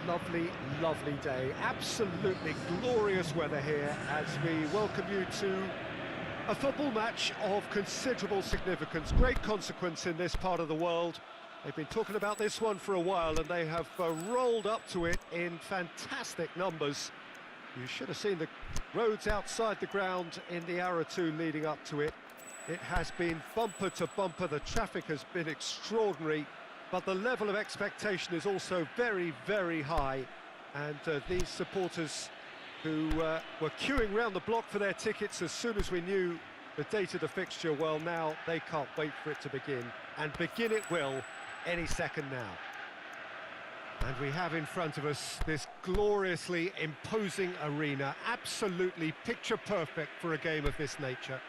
lovely, lovely day. Absolutely glorious weather here as we welcome you to a football match of considerable significance, great consequence in this part of the world. They've been talking about this one for a while and they have rolled up to it in fantastic numbers. You should have seen the roads outside the ground in the hour or two leading up to it. It has been bumper to bumper, the traffic has been extraordinary, but the level of expectation is also very, very high. And these supporters who were queuing round the block for their tickets as soon as we knew the date of the fixture, well, now they can't wait for it to begin. And begin it will any second now. And we have in front of us this gloriously imposing arena, absolutely picture perfect for a game of this nature.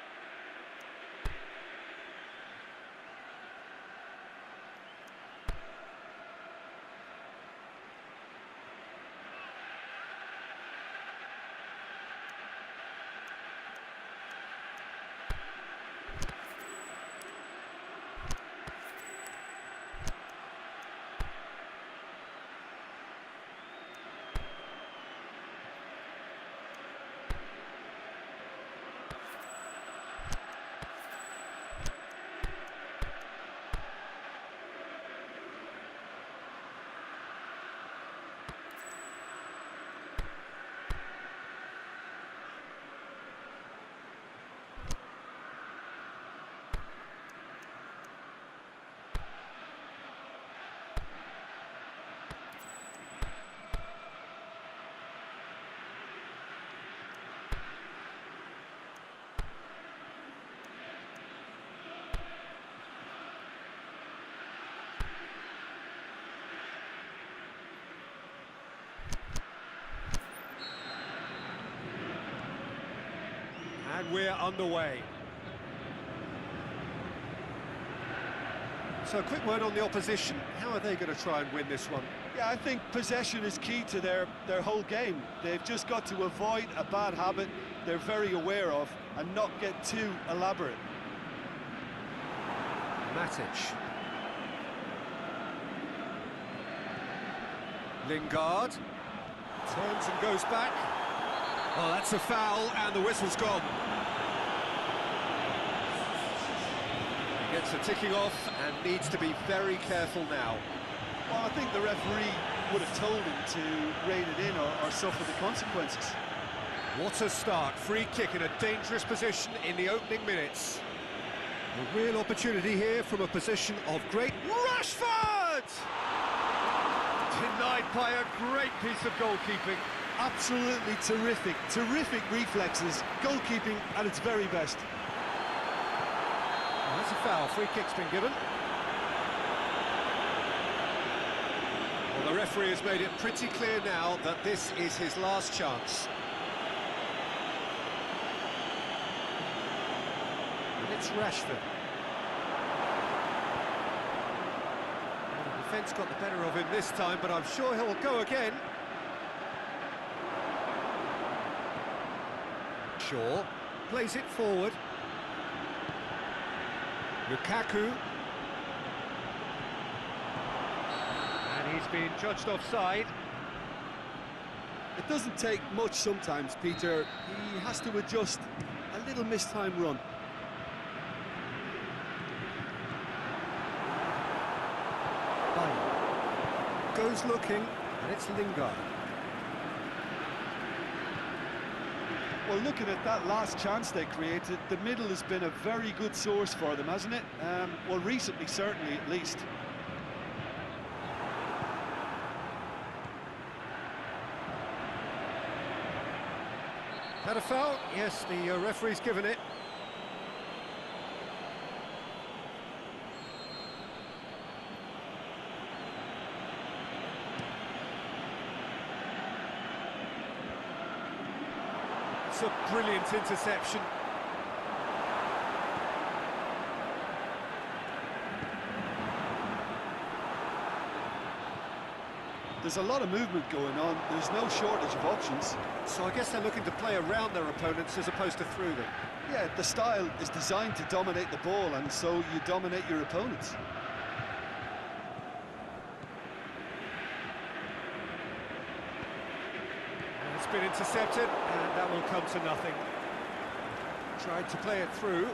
And we're underway. So a quick word on the opposition. How are they going to try and win this one? Yeah, I think possession is key to their whole game. They've just got to avoid a bad habit they're very aware of and not get too elaborate. Matic. Lingard. Turns and goes back. Oh, that's a foul, and the whistle's gone. He gets a ticking off and needs to be very careful now. Well, I think the referee would have told him to rein it in or suffer the consequences. What a start. Free kick in a dangerous position in the opening minutes. A real opportunity here from a position of great... Rashford! Denied by a great piece of goalkeeping. Absolutely terrific reflexes, goalkeeping at its very best. Well, that's a foul, free kick's been given. Well, the referee has made it pretty clear now that this is his last chance. And it's Rashford. Well, the defence got the better of him this time, but I'm sure he'll go again. Shaw plays it forward. Lukaku. And he's been judged offside. It doesn't take much sometimes, Peter. He has to adjust a little mistimed run. Goes looking, and it's Lingard. Well, looking at that last chance they created, the middle has been a very good source for them, hasn't it? Well, recently, certainly, at least. Had a foul? Yes, the referee's given it. It's a brilliant interception. There's a lot of movement going on. There's no shortage of options. So I guess they're looking to play around their opponents as opposed to through them. Yeah, the style is designed to dominate the ball, and so you dominate your opponents. been intercepted, and that will come to nothing. Tried to play it through.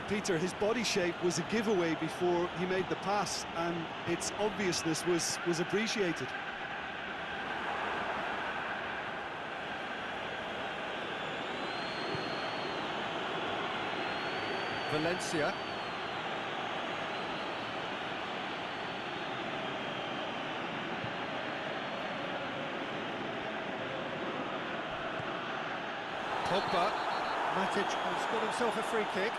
Peter, his body shape was a giveaway before he made the pass, and its obviousness was appreciated. Valencia. Pogba. Matic has got himself a free kick.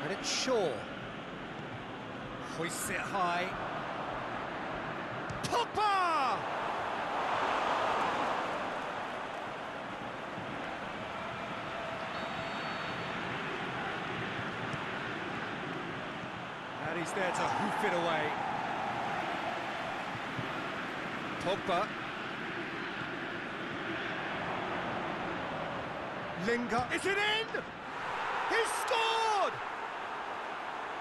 And it's Shaw. Hoists it high. Pogba! And he's there to hoof it away. Pogba. Lingard. Is it in? He's scored!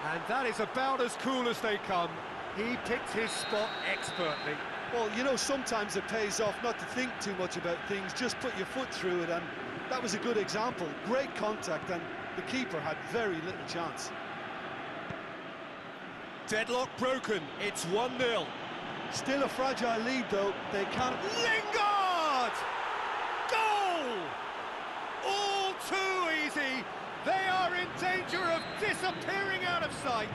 And that is about as cool as they come. He picked his spot expertly. Well, you know, sometimes it pays off not to think too much about things, just put your foot through it, and that was a good example. Great contact, and the keeper had very little chance. Deadlock broken, it's 1-0. Still a fragile lead, though. They can't... Lingard! Goal! All too easy. They are in danger of disappearing out of sight.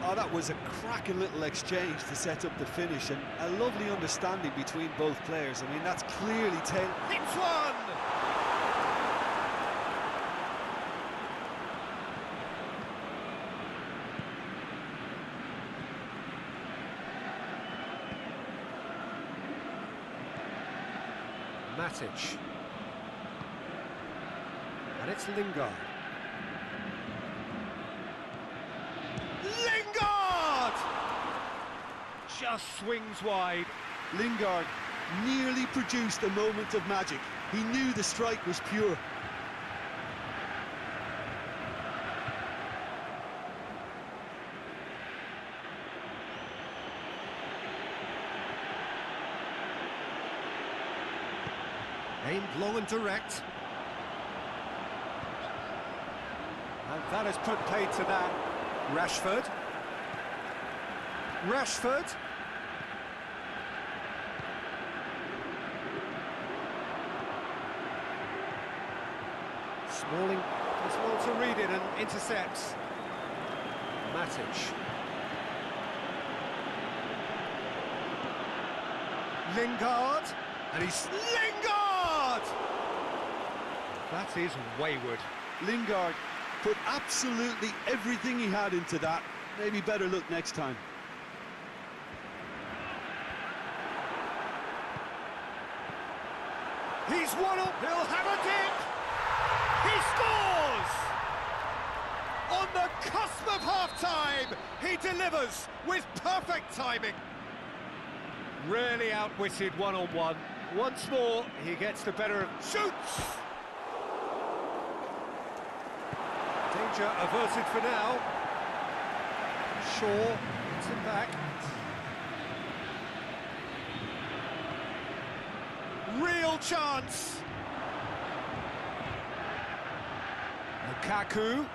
Oh, that was a cracking little exchange to set up the finish, and a lovely understanding between both players. I mean, that's clearly tailored. It's one! Matic. And it's Lingard. Lingard! Just swings wide. Lingard nearly produced a moment of magic. He knew the strike was pure. Aimed long and direct. And that has put paid to that. Rashford. Rashford. Smalling does well to read it and intercepts. Matic. Lingard. And he's... Lingard! That is wayward. Lingard put absolutely everything he had into that. Maybe better look next time. He's one up. He'll have a dip. He scores! On the cusp of half-time, he delivers with perfect timing. Really outwitted one-on-one. Once more, he gets the better of... Shoots! Danger averted for now. Shaw gets him back. Real chance! Lukaku.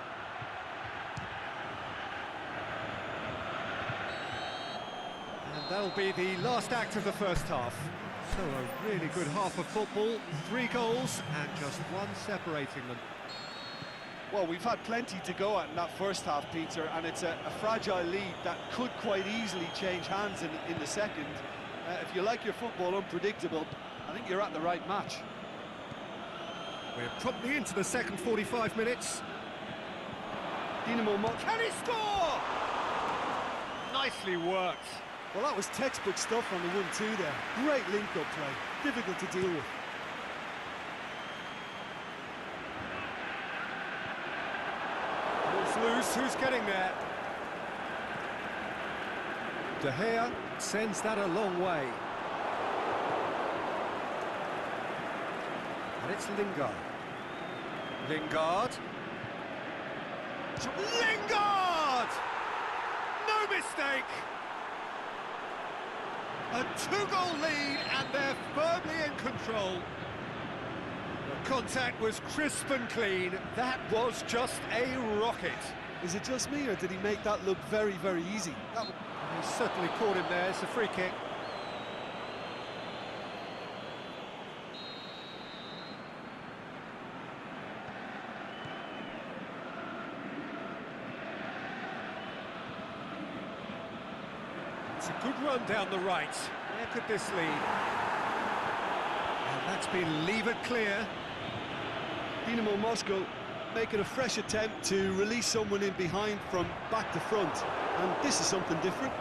And that'll be the last act of the first half. So a really good half of football, 3 goals and just one separating them. Well, we've had plenty to go at in that first half, Peter, and it's a fragile lead that could quite easily change hands in the second. If you like your football unpredictable, I think you're at the right match. We're promptly into the second 45 minutes. Dinamo Can he score? Nicely worked. Well, that was textbook stuff on the 1-2 there. Great link-up play, difficult to deal with. Ball's loose, who's getting there? De Gea sends that a long way. And it's Lingard. Lingard. Lingard! mistake. A two-goal lead, and they're firmly in control. The contact was crisp and clean. That was just a rocket. Is it just me, or did he make that look very, very easy? He certainly caught him there. It's a free kick. It's a good run down the right. Where could this lead? And that's been levered clear. Dynamo Moscow making a fresh attempt to release someone in behind from back to front. And this is something different.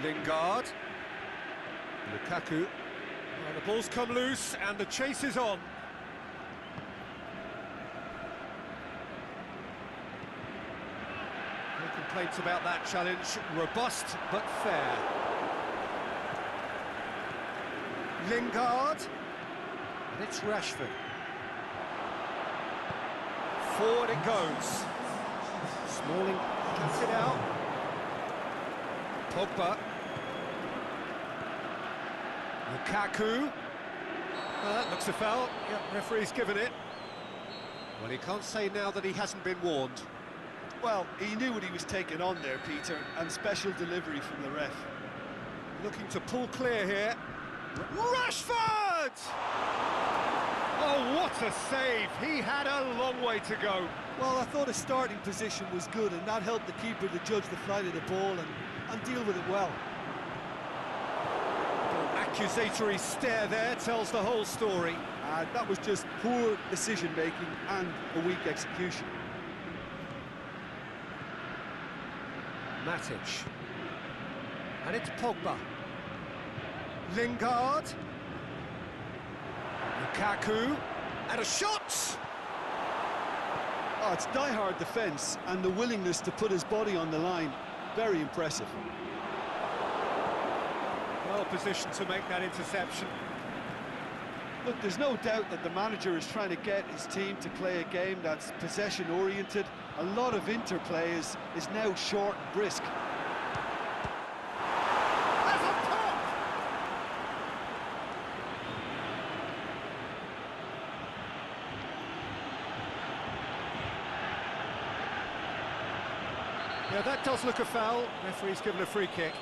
Lingard. Lukaku. Well, the ball's come loose and the chase is on. No complaints about that challenge. Robust but fair. Lingard. And it's Rashford. Forward it goes. Smalling cuts it out. Pogba. Lukaku. That looks a foul. Yep, referee's given it. Well, he can't say now that he hasn't been warned. Well, he knew what he was taking on there, Peter, and special delivery from the ref. Looking to pull clear here. Rashford! Oh, what a save! He had a long way to go. Well, I thought his starting position was good, and that helped the keeper to judge the flight of the ball and deal with it well. Accusatory stare there tells the whole story. That was just poor decision-making and a weak execution. Matic. And it's Pogba. Lingard. Lukaku. And a shot! Oh, it's die-hard defence and the willingness to put his body on the line. Very impressive. Well positioned to make that interception. Look, there's no doubt that the manager is trying to get his team to play a game that's possession-oriented. A lot of interplay is now short and brisk. That's a pop! Yeah, that does look a foul. Referee's given a free kick.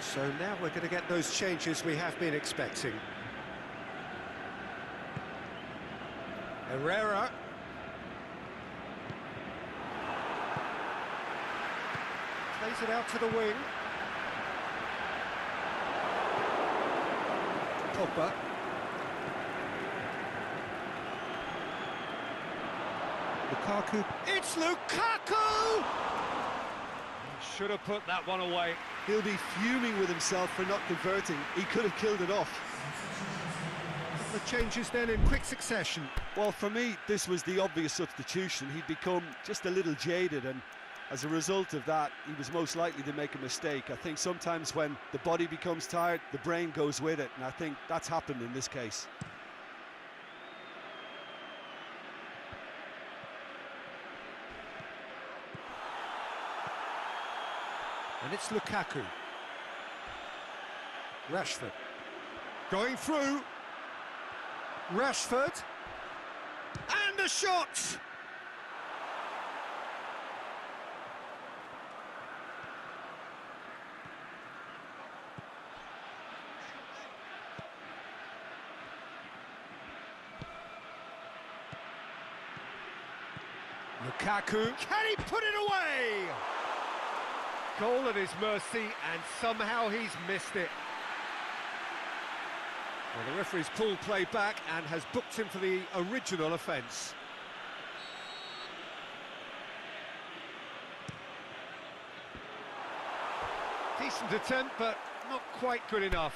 So now we're going to get those changes we have been expecting. Herrera. Plays it out to the wing. Pogba. Lukaku. It's Lukaku! He should have put that one away. He'll be fuming with himself for not converting. He could have killed it off. The changes then in quick succession. Well, for me, this was the obvious substitution. He'd become just a little jaded, and as a result of that, he was most likely to make a mistake. I think sometimes when the body becomes tired, the brain goes with it, and I think that's happened in this case. And it's Lukaku. Rashford. Going through. Rashford. And a shot! Lukaku. Can he put it away? Goal at his mercy, and somehow he's missed it. Well, the referee's pulled play back and has booked him for the original offence. Decent attempt, but not quite good enough.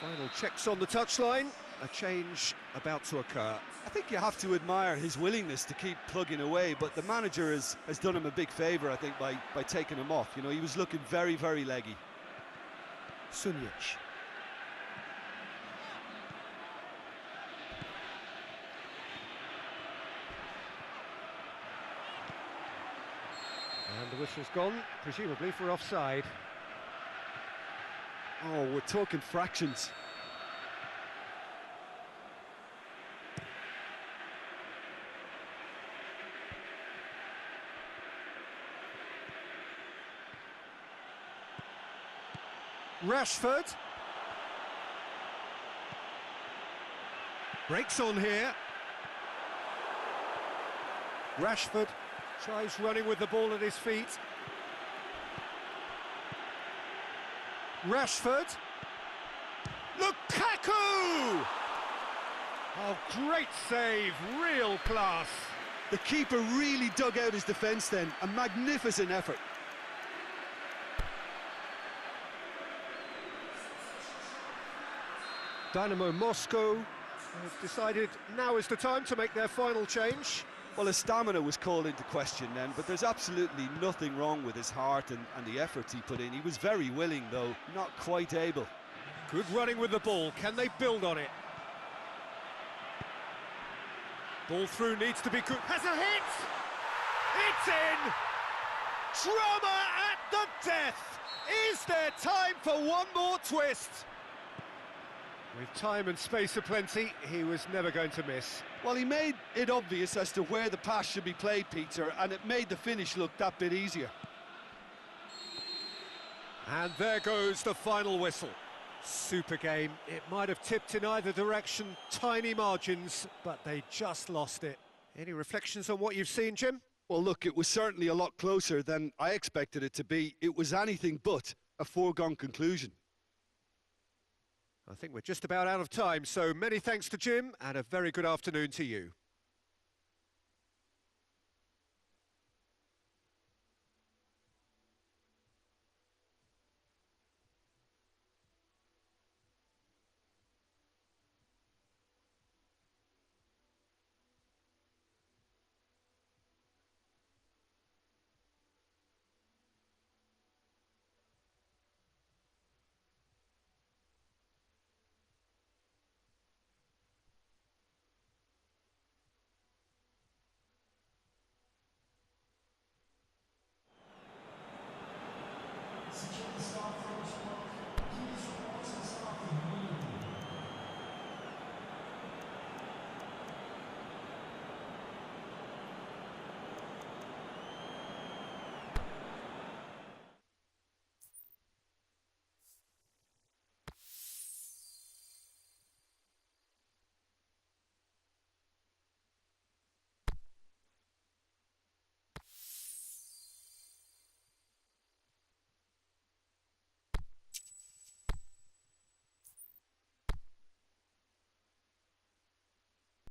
Final checks on the touchline. a change about to occur. I think you have to admire his willingness to keep plugging away, but the manager has done him a big favour, I think, by taking him off. You know, he was looking very, very leggy. Sunjic. And the whistle's gone, presumably for offside. Oh, we're talking fractions. Rashford. Breaks on here. Rashford tries running with the ball at his feet. Rashford. Lukaku! Oh, great save, real class. The keeper really dug out his defence then, a magnificent effort. Dynamo Moscow have decided now is the time to make their final change. Well, his stamina was called into question then, but there's absolutely nothing wrong with his heart and the efforts he put in. He was very willing, though, not quite able. Good running with the ball. Can they build on it? Ball through needs to be good. Has a hit! It's in! Drama at the death! Is there time for one more twist? With time and space aplenty, he was never going to miss. Well, he made it obvious as to where the pass should be played, Peter, and it made the finish look that bit easier. And there goes the final whistle. Super game. It might have tipped in either direction, tiny margins, but they just lost it. Any reflections on what you've seen, Jim? Well, look, it was certainly a lot closer than I expected it to be. It was anything but a foregone conclusion. I think we're just about out of time, so many thanks to Jim, and a very good afternoon to you.